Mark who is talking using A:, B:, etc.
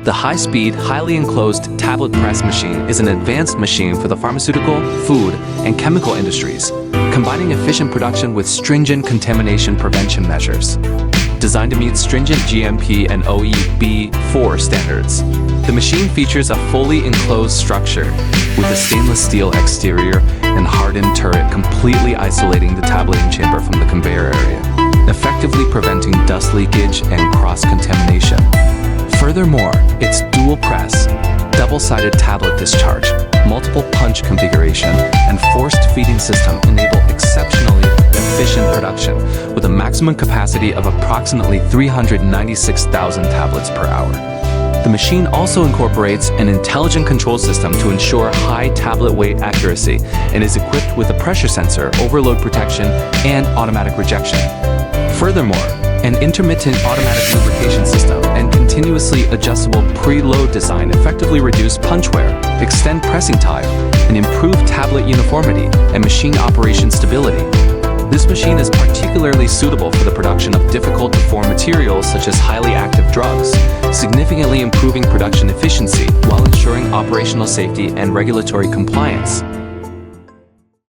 A: The high-speed, highly enclosed tablet press machine is an advanced machine for the pharmaceutical, food, and chemical industries, combining efficient production with stringent contamination prevention measures. Designed to meet stringent GMP and OEB4 standards, the machine features a fully enclosed structure with a stainless steel exterior and hardened turret completely isolating the tableting chamber from the conveyor area, effectively preventing dust leakage and cross-contamination. Furthermore, its dual press, double-sided tablet discharge, multiple punch configuration, and forced feeding system enable exceptionally efficient production with a maximum capacity of approximately 396,000 tablets per hour. The machine also incorporates an intelligent control system to ensure high tablet weight accuracy and is equipped with a pressure sensor, overload protection, and automatic rejection. Furthermore, an intermittent automatic lubrication system and continuously adjustable preload design effectively reduce punch wear, extend pressing time, and improve tablet uniformity and machine operation stability. This machine is particularly suitable for the production of difficult-to-form materials such as highly active drugs, significantly improving production efficiency while ensuring operational safety and regulatory compliance.